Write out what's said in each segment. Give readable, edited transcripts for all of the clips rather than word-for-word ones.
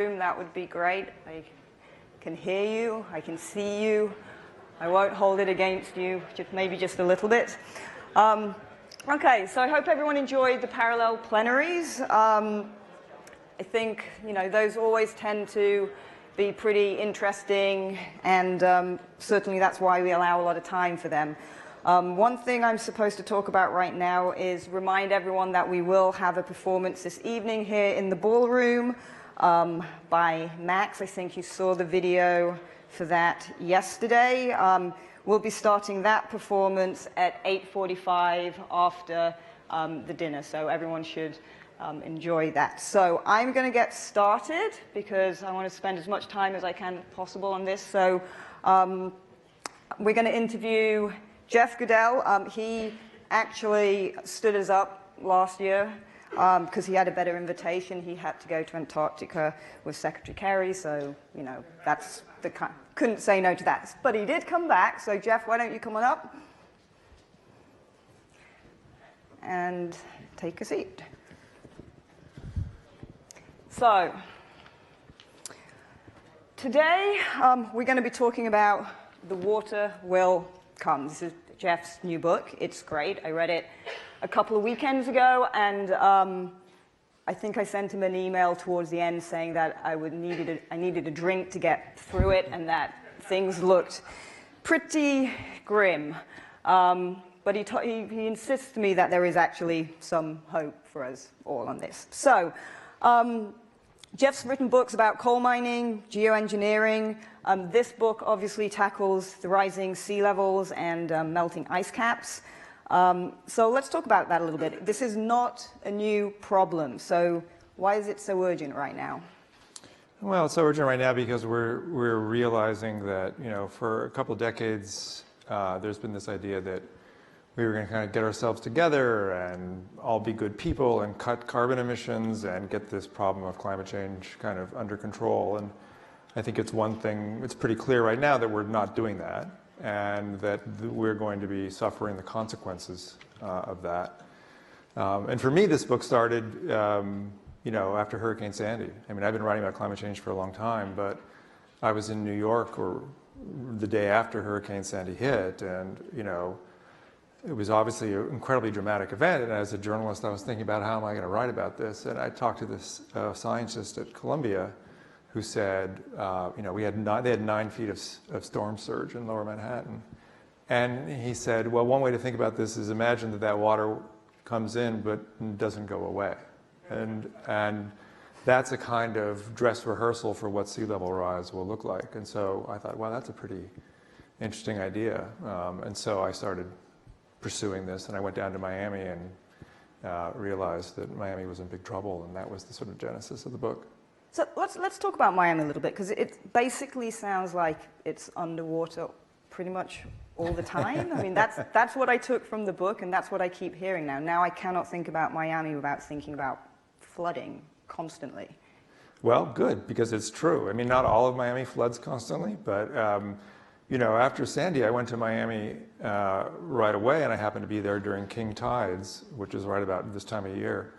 that would be great. I can hear you, I can see you. I won't hold it against you, maybe just a little bit. Okay, so I hope everyone enjoyed the parallel plenaries. I think, those always tend to be pretty interesting, and certainly that's why we allow a lot of time for them. One thing I'm supposed to talk about right now is remind everyone that we will have a performance this evening here in the ballroom by Max. I think you saw the video for that yesterday. We'll be starting that performance at 8:45 after the dinner, so everyone should enjoy that. So I'm going to get started because I want to spend as much time as I can possible on this. So we're going to interview Jeff Goodell. He actually stood us up last year because he had a better invitation. He had to go to Antarctica with Secretary Kerry, so, that's the kind. Couldn't say no to that. But he did come back, so Jeff, why don't you come on up and take a seat. So, today we're going to be talking about The Water Will Come. This is Jeff's new book. It's great. I read it a couple of weekends ago, and I think I sent him an email towards the end saying that I needed a drink to get through it, and that things looked pretty grim. But he insists to me that there is actually some hope for us all on this. So, Jeff's written books about coal mining, geoengineering. This book obviously tackles the rising sea levels and melting ice caps. So let's talk about that a little bit. This is not a new problem. So why is it so urgent right now? Well, it's so urgent right now because we're realizing that, for a couple of decades, there's been this idea that we were going to kind of get ourselves together and all be good people and cut carbon emissions and get this problem of climate change kind of under control. And I think it's one thing, it's pretty clear right now that we're not doing that, and that we're going to be suffering the consequences of that. And for me, this book started, after Hurricane Sandy. I mean, I've been writing about climate change for a long time, but I was in New York the day after Hurricane Sandy hit, and, it was obviously an incredibly dramatic event, and as a journalist, I was thinking about how am I going to write about this, and I talked to this scientist at Columbia who said, they had 9 feet of storm surge in lower Manhattan, and he said, well, one way to think about this is imagine that water comes in but doesn't go away, and that's a kind of dress rehearsal for what sea level rise will look like. And so I thought, wow, that's a pretty interesting idea, and so I started pursuing this, and I went down to Miami and realized that Miami was in big trouble, and that was the sort of genesis of the book. So let's talk about Miami a little bit, because it basically sounds like it's underwater pretty much all the time. I mean, that's what I took from the book, and that's what I keep hearing now. Now I cannot think about Miami without thinking about flooding constantly. Well, good, because it's true. I mean, not all of Miami floods constantly, but after Sandy, I went to Miami right away, and I happened to be there during king tides, which is right about this time of year.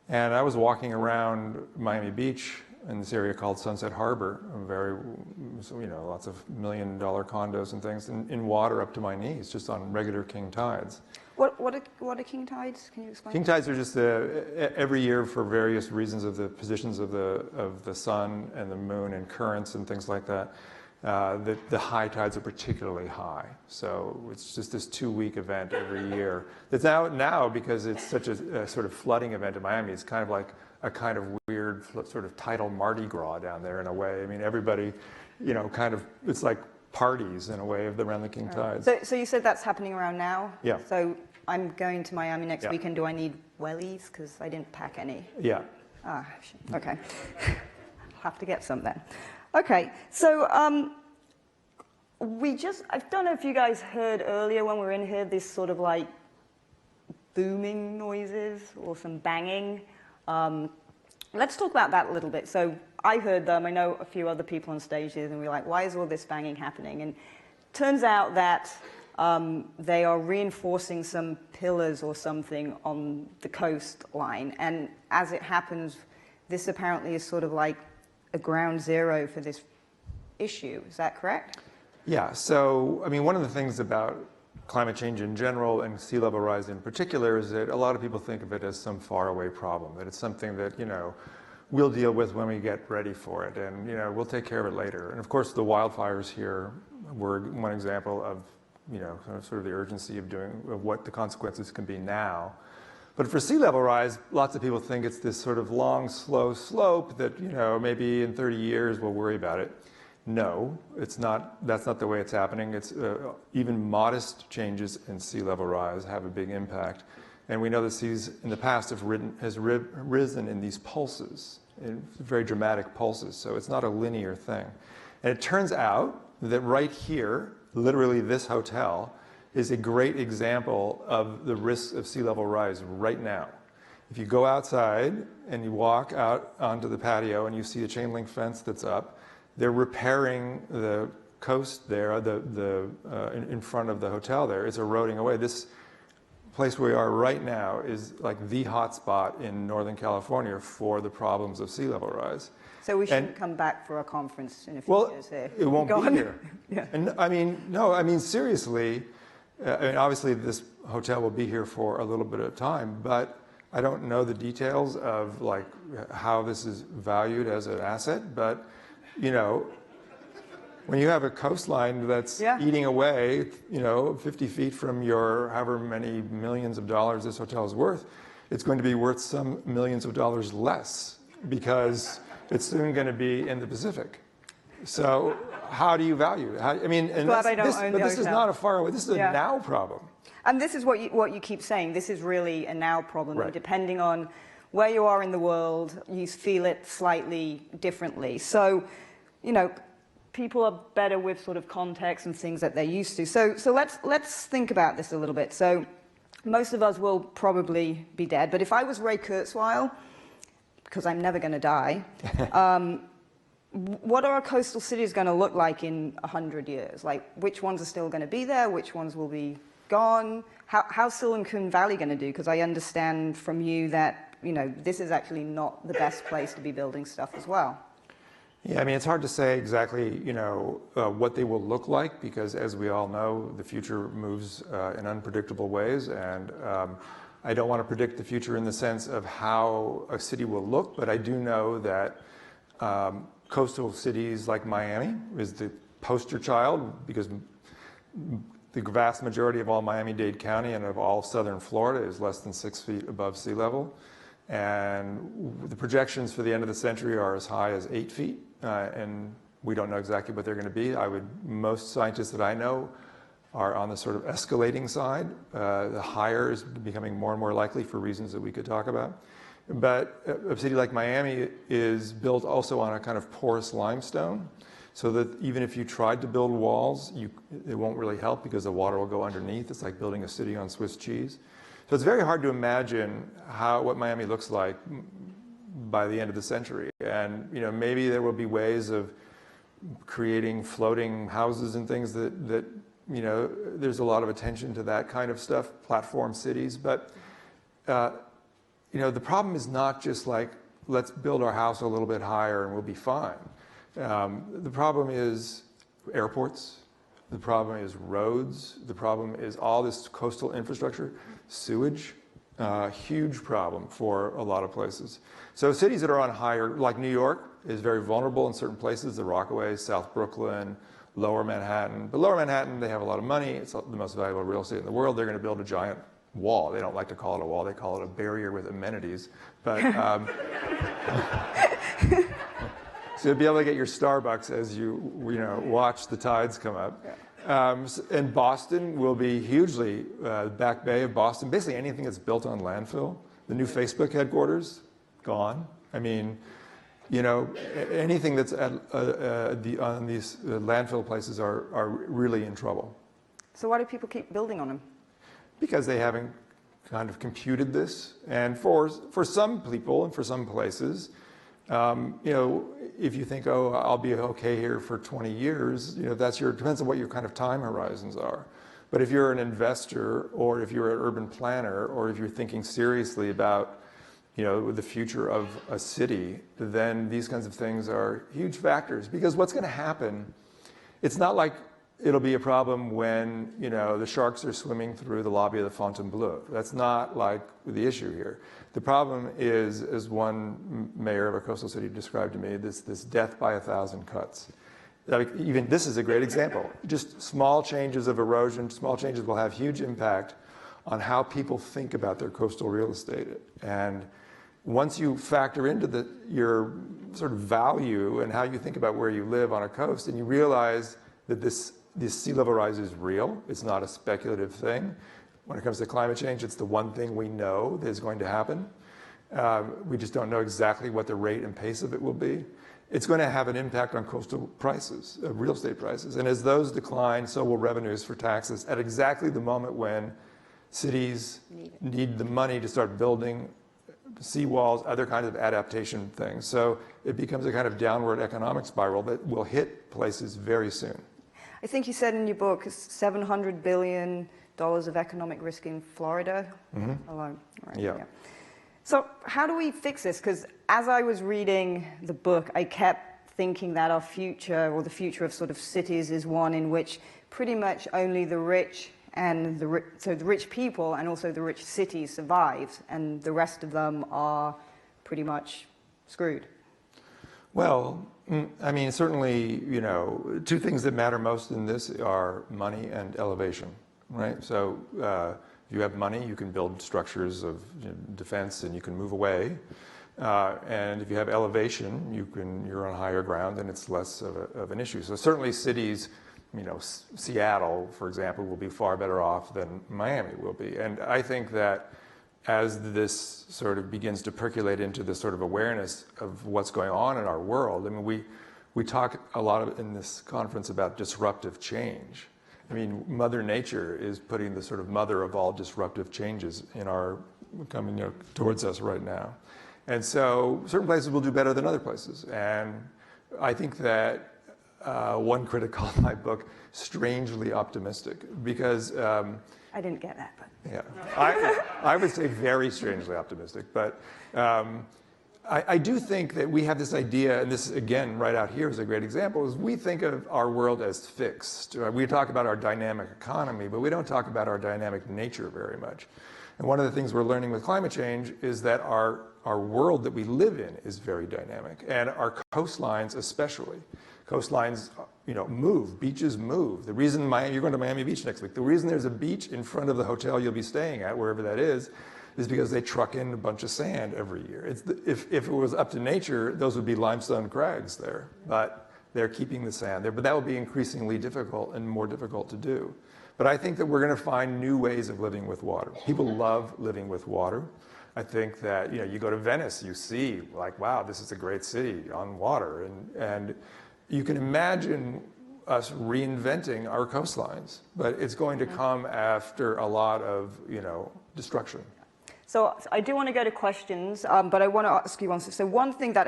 And I was walking around Miami Beach in this area called Sunset Harbor, lots of $1-million condos and things, in water up to my knees, just on regular king tides. What are king tides? Can you explain? King tides are just every year for various reasons of the positions of the sun and the moon and currents and things like that. The high tides are particularly high, so it's just this 2-week event every year. That's now because it's such a sort of flooding event in Miami. It's kind of like a kind of weird sort of tidal Mardi Gras down there in a way. I mean, everybody, it's like parties in a way around the king tides. So you said that's happening around now? Yeah. So I'm going to Miami next weekend. Do I need wellies? Because I didn't pack any. Yeah. Okay. I'll have to get some then. Okay, so I don't know if you guys heard earlier when we were in here, this sort of like booming noises or some banging. Let's talk about that a little bit. So I heard them, I know a few other people on stage did, and we were like, why is all this banging happening? And it turns out that they are reinforcing some pillars or something on the coastline. And as it happens, this apparently is sort of like a ground zero for this issue. Is that correct? Yeah, so, I mean, one of the things about climate change in general and sea level rise in particular is that a lot of people think of it as some faraway problem, that it's something that, you know, we'll deal with when we get ready for it, and, you know, we'll take care of it later. And of course, the wildfires here were one example of, you know, sort of the urgency of what the consequences can be now. But for sea level rise, lots of people think it's this sort of long, slow slope that, you know, maybe in 30 years we'll worry about it. No, it's not. That's not the way it's happening. It's even modest changes in sea level rise have a big impact. And we know the seas in the past have risen in these pulses, in very dramatic pulses. So it's not a linear thing. And it turns out that right here, literally this hotel, is a great example of the risks of sea level rise right now. If you go outside and you walk out onto the patio and you see a chain link fence that's up, they're repairing the coast there, in front of the hotel there. It's eroding away. This place where we are right now is like the hot spot in Northern California for the problems of sea level rise. So we shouldn't come back for a conference in a few years here. It won't be here. Yeah. And I mean, no, I mean, seriously, I mean, obviously this hotel will be here for a little bit of time, but I don't know the details of like how this is valued as an asset, but you know, when you have a coastline that's eating away, you know, 50 feet from your however many millions of dollars this hotel is worth, it's going to be worth some millions of dollars less because it's soon going to be in the Pacific. So how do you value it? I mean, and this is not a far away. This is a now problem. And this is what you keep saying. This is really a now problem. Right. Depending on where you are in the world, you feel it slightly differently. So, you know, people are better with sort of context and things that they're used to. So let's think about this a little bit. So most of us will probably be dead. But if I was Ray Kurzweil, because I'm never going to die, what are our coastal cities going to look like in 100 years? Like, which ones are still going to be there? Which ones will be gone? How's Silicon Valley going to do? Because I understand from you that, you know, this is actually not the best place to be building stuff as well. Yeah, I mean, it's hard to say exactly, you know, what they will look like because, as we all know, the future moves in unpredictable ways, and I don't want to predict the future in the sense of how a city will look, but I do know that coastal cities like Miami is the poster child because the vast majority of all Miami-Dade County and of all southern Florida is less than 6 feet above sea level. And the projections for the end of the century are as high as 8 feet. And we don't know exactly what they're going to be. Most scientists that I know are on the sort of escalating side. The higher is becoming more and more likely for reasons that we could talk about. But a city like Miami is built also on a kind of porous limestone, so that even if you tried to build walls, it won't really help because the water will go underneath. It's like building a city on Swiss cheese. So it's very hard to imagine what Miami looks like by the end of the century. And you know, maybe there will be ways of creating floating houses and things that you know, there's a lot of attention to that kind of stuff, platform cities. But you know, the problem is not just like, let's build our house a little bit higher and we'll be fine. The problem is airports. The problem is roads. The problem is all this coastal infrastructure, sewage, huge problem for a lot of places. So cities that are on higher, like New York, is very vulnerable in certain places, the Rockaways, South Brooklyn, Lower Manhattan. But Lower Manhattan, they have a lot of money. It's the most valuable real estate in the world. They're going to build a giant wall. They don't like to call it a wall. They call it a barrier with amenities. But so you'll be able to get your Starbucks as you know, watch the tides come up. And Boston will be hugely, Back Bay of Boston, basically anything that's built on landfill. The new Facebook headquarters, gone. I mean, you know, anything that's on these landfill places are really in trouble. So why do people keep building on them? Because they haven't kind of computed this. And for some people and for some places, you know, if you think, oh, I'll be okay here for 20 years, you know, depends on what your kind of time horizons are. But if you're an investor or if you're an urban planner or if you're thinking seriously about the future of a city, then these kinds of things are huge factors. Because what's going to happen, it's not like it'll be a problem when, the sharks are swimming through the lobby of the Fontainebleau. That's not like the issue here. The problem is, as one mayor of a coastal city described to me, this death by 1,000 cuts. Like, even this is a great example. Just small changes of erosion, small changes will have huge impact on how people think about their coastal real estate. And once you factor into your sort of value and how you think about where you live on a coast, and you realize that this sea level rise is real, it's not a speculative thing. When it comes to climate change, it's the one thing we know that is going to happen. We just don't know exactly what the rate and pace of it will be. It's going to have an impact on coastal prices, real estate prices. And as those decline, so will revenues for taxes at exactly the moment when cities need the money to start building seawalls, other kinds of adaptation things. So it becomes a kind of downward economic spiral that will hit places very soon. I think you said in your book $700 billion of economic risk in Florida alone. Right? Yeah. So how do we fix this? Because as I was reading the book, I kept thinking that our future, or the future of sort of cities, is one in which pretty much only the rich and the rich people and also the rich cities survive, and the rest of them are pretty much screwed. Well, I mean, certainly, two things that matter most in this are money and elevation, right? So if you have money, you can build structures of defense and you can move away. And if you have elevation, you're on higher ground and it's less of an issue. So certainly cities, Seattle, for example, will be far better off than Miami will be. And I think that as this sort of begins to percolate into this sort of awareness of what's going on in our world, I mean, we talk a lot in this conference about disruptive change. I mean, Mother Nature is putting the sort of mother of all disruptive changes coming towards us right now. And so certain places will do better than other places. And I think that one critic called my book strangely optimistic because I didn't get that, but yeah, I would say very strangely optimistic. But I do think that we have this idea, and this again right out here is a great example, is we think of our world as fixed. We talk about our dynamic economy, but we don't talk about our dynamic nature very much. And one of the things we're learning with climate change is that our world that we live in is very dynamic, and our coastlines especially. Coastlines, move, beaches move. The reason you're going to Miami Beach next week, the reason there's a beach in front of the hotel you'll be staying at, wherever that is because they truck in a bunch of sand every year. If it was up to nature, those would be limestone crags there, but they're keeping the sand there. But that will be increasingly difficult and more difficult to do. But I think that we're going to find new ways of living with water. People love living with water. I think that, you go to Venice, you see, like, wow, this is a great city on water. And you can imagine us reinventing our coastlines, but it's going to come after a lot of, destruction. So I do want to go to questions, but I want to ask you one. So one thing that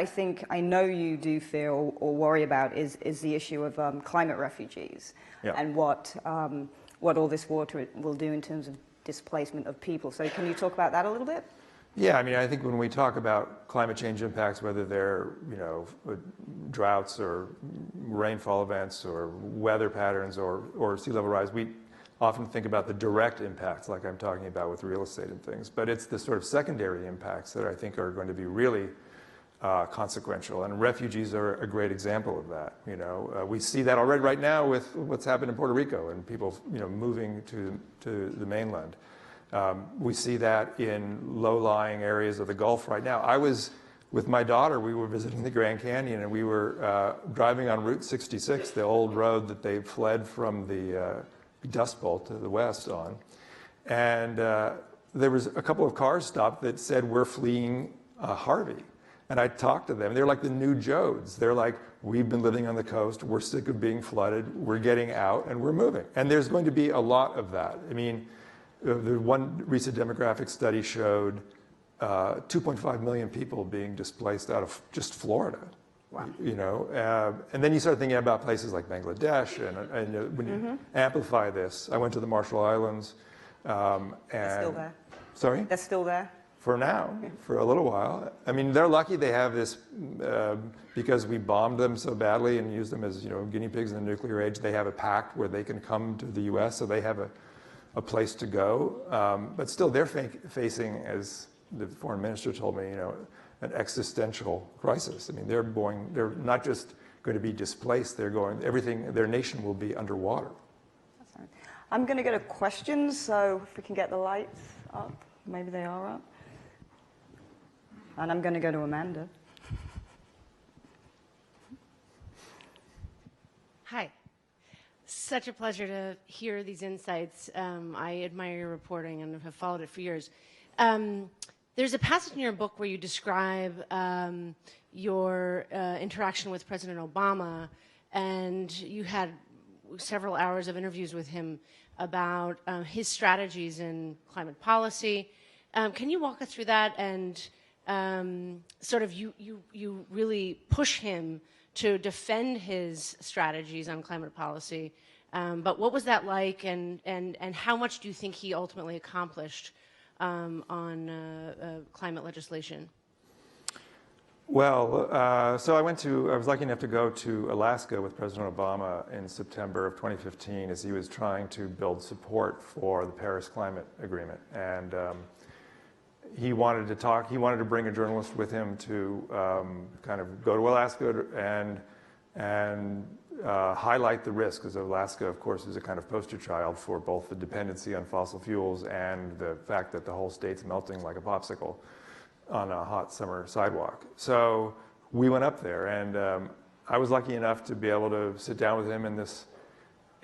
I know you do feel or worry about is the issue of climate refugees and what all this water will do in terms of displacement of people. So can you talk about that a little bit? Yeah, I mean, I think when we talk about climate change impacts, whether they're, droughts or rainfall events or weather patterns or sea level rise, we often think about the direct impacts like I'm talking about with real estate and things. But it's the sort of secondary impacts that I think are going to be really consequential. And refugees are a great example of that. We see that already right now with what's happened in Puerto Rico and people, moving to the mainland. We see that in low-lying areas of the Gulf right now. I was with my daughter, we were visiting the Grand Canyon, and we were driving on Route 66, the old road that they fled from the Dust Bowl to the west on. And there was a couple of cars stopped that said, "We're fleeing Harvey." And I talked to them. They're like the new Jodes. They're like, "We've been living on the coast. We're sick of being flooded. We're getting out, and we're moving." And there's going to be a lot of that. I mean, the one recent demographic study showed 2.5 million people being displaced out of just Florida. Wow. And then you start thinking about places like Bangladesh, and when you amplify this, I went to the Marshall Islands. They're still there. Sorry? They're still there. for now, for a little while. I mean, they're lucky they have this, because we bombed them so badly and used them as, guinea pigs in the nuclear age. They have a pact where they can come to the U.S., so they have a place to go. But still, they're facing, as the foreign minister told me, an existential crisis. I mean, they're not just going to be displaced, their nation will be underwater. I'm going to go to questions, so if we can get the lights up, maybe they are up. And I'm going to go to Amanda. Hi. Such a pleasure to hear these insights. I admire your reporting and have followed it for years. There's a passage in your book where you describe your interaction with President Obama, and you had several hours of interviews with him about his strategies in climate policy. Can you walk us through that? And sort of you really push him to defend his strategies on climate policy. But what was that like, and how much do you think he ultimately accomplished on climate legislation? Well, so I was lucky enough to go to Alaska with President Obama in September of 2015 as he was trying to build support for the Paris Climate Agreement. And he wanted to bring a journalist with him to kind of go to Alaska and highlight the risks, because Alaska, of course, is a kind of poster child for both the dependency on fossil fuels and the fact that the whole state's melting like a popsicle on a hot summer sidewalk. So we went up there, and I was lucky enough to be able to sit down with him in this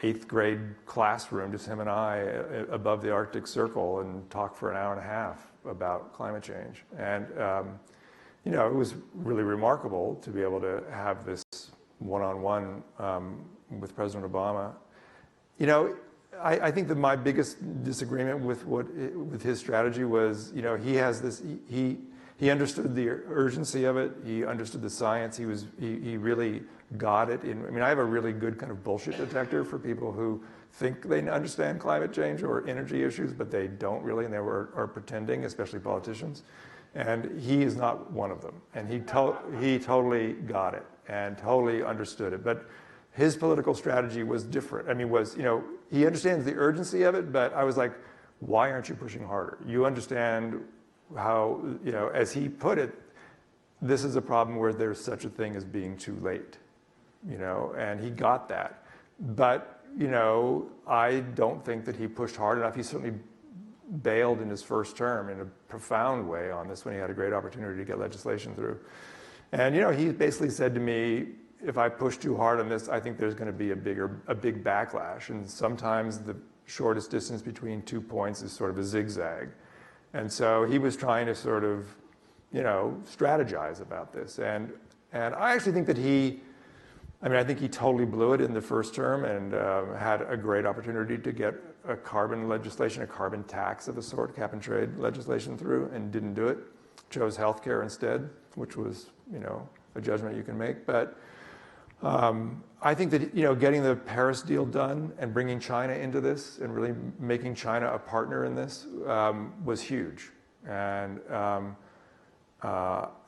8th grade classroom, just him and I, above the Arctic Circle, and talk for an hour and a half about climate change. And it was really remarkable to be able to have this one-on-one with President Obama. I think that my biggest disagreement with his strategy was, he has this, he understood the urgency of it. He understood the science. He really got it. I have a really good kind of bullshit detector for people who think they understand climate change or energy issues, but they don't really, and they are pretending, especially politicians. And he is not one of them. And he totally got it and totally understood it. But his political strategy was different. He understands the urgency of it, but I was like, why aren't you pushing harder? You understand how, as he put it, this is a problem where there's such a thing as being too late, and he got that. But, I don't think that he pushed hard enough. He certainly bailed in his first term in a profound way on this when he had a great opportunity to get legislation through. And, he basically said to me, if I push too hard on this, I think there's going to be a big backlash. And sometimes the shortest distance between 2 points is sort of a zigzag. And so he was trying to sort of, strategize about this. And I actually think that I think he totally blew it in the first term and had a great opportunity to get a carbon legislation, a carbon tax of a sort, cap and trade legislation through, and didn't do it. Chose healthcare instead, which was, a judgment you can make. But I think that, getting the Paris deal done and bringing China into this and really making China a partner in this was huge. And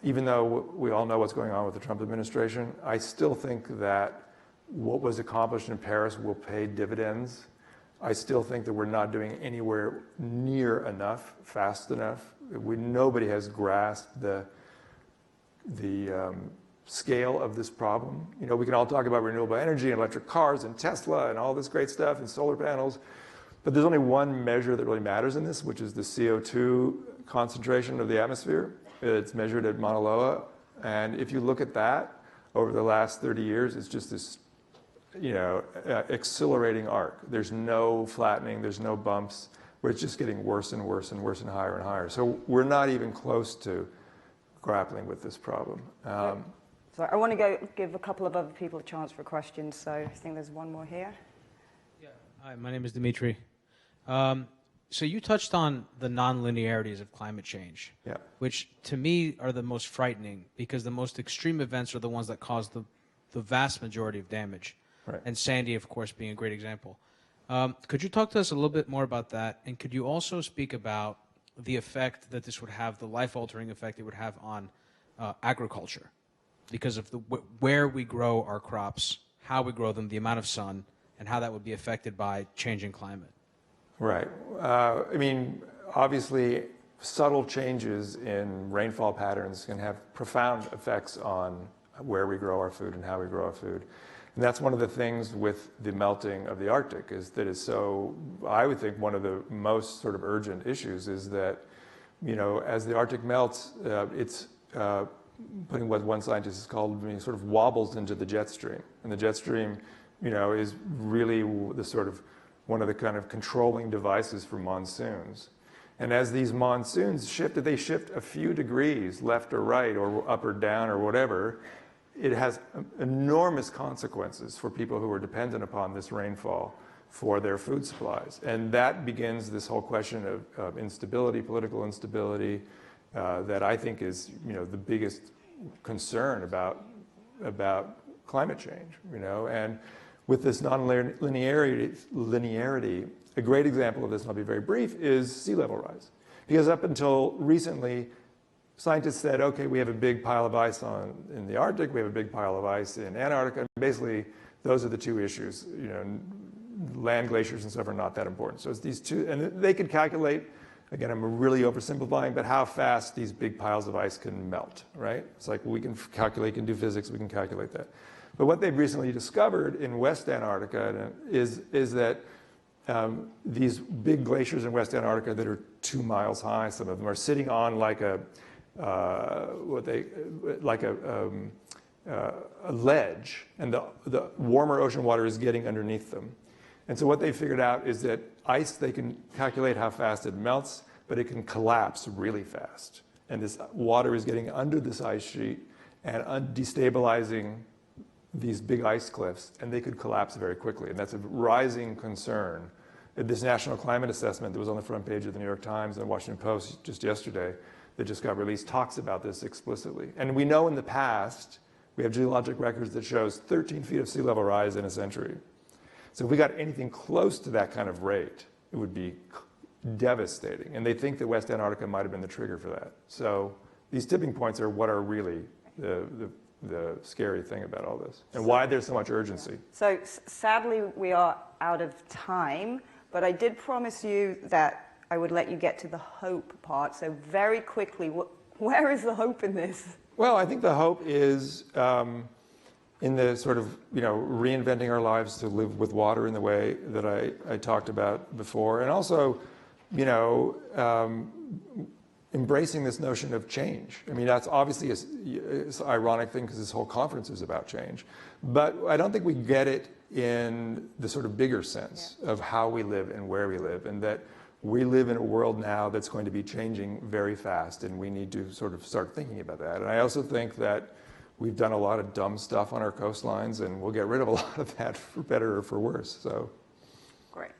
even though we all know what's going on with the Trump administration, I still think that what was accomplished in Paris will pay dividends. I still think that we're not doing anywhere near enough, fast enough. Nobody has grasped the scale of this problem. We can all talk about renewable energy and electric cars and Tesla and all this great stuff and solar panels, but there's only one measure that really matters in this, which is the CO2 concentration of the atmosphere. It's measured at Mauna Loa, and if you look at that over the last 30 years, it's just this, accelerating arc. There's no flattening, there's no bumps, where it's just getting worse and worse and worse and higher and higher. So we're not even close to grappling with this problem. So I want to give a couple of other people a chance for questions. So I think there's one more here. Yeah. Hi, my name is Dimitri. So you touched on the non-linearities of climate change, Yeah. which to me are the most frightening, because the most extreme events are the ones that cause the vast majority of damage. Right. And Sandy, of course, being a great example. Could you talk to us a little bit more about that? And could you also speak about the effect that this would have, the life-altering effect it would have on agriculture, because of where we grow our crops, how we grow them, the amount of sun, and how that would be affected by changing climate. Right. I mean, obviously, subtle changes in rainfall patterns can have profound effects on where we grow our food and how we grow our food. And that's one of the things with the melting of the Arctic is that is so, I would think one of the most sort of urgent issues is that, you know, as the Arctic melts, it's putting what one scientist has called, I mean, sort of wobbles into the jet stream. And the jet stream, you know, is really the sort of one of the kind of controlling devices for monsoons. And as these monsoons shift, if they shift a few degrees left or right or up or down or whatever, it has enormous consequences for people who are dependent upon this rainfall for their food supplies. And that begins this whole question of instability, political instability, that I think is, you know, the biggest concern about climate change, you know. And with this linearity, a great example of this, and I'll be very brief, is sea level rise. Because up until recently, scientists said, okay, we have a big pile of ice in the Arctic, we have a big pile of ice in Antarctica. And basically, those are the two issues. You know, land glaciers and stuff are not that important. So it's these two, and they could calculate, again, I'm really oversimplifying, but how fast these big piles of ice can melt, right? It's like we can calculate, can do physics, we can calculate that. But what they've recently discovered in West Antarctica is that these big glaciers in West Antarctica that are 2 miles high, some of them are sitting on like a ledge, and the warmer ocean water is getting underneath them. And so what they figured out is that ice, they can calculate how fast it melts, but it can collapse really fast. And this water is getting under this ice sheet and destabilizing these big ice cliffs, and they could collapse very quickly. And that's a rising concern. This national climate assessment that was on the front page of the New York Times and the Washington Post just yesterday, that just got released, talks about this explicitly. And we know in the past, we have geologic records that shows 13 feet of sea level rise in a century. So if we got anything close to that kind of rate, it would be devastating. And they think that West Antarctica might have been the trigger for that. So these tipping points are what are really the scary thing about all this, and why there's so much urgency. So sadly, we are out of time, but I did promise you that I would let you get to the hope part. So very quickly, where is the hope in this? Well, I think the hope is in the sort of, you know, reinventing our lives to live with water in the way that I talked about before, and also, you know, embracing this notion of change. I mean, that's obviously it's an ironic thing because this whole conference is about change. But I don't think we get it in the sort of bigger sense of how we live and where we live, and that we live in a world now that's going to be changing very fast, and we need to sort of start thinking about that. And I also think that we've done a lot of dumb stuff on our coastlines, and we'll get rid of a lot of that for better or for worse. So, great.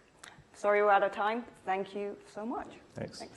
Sorry we're out of time. Thank you so much. Thanks. Okay.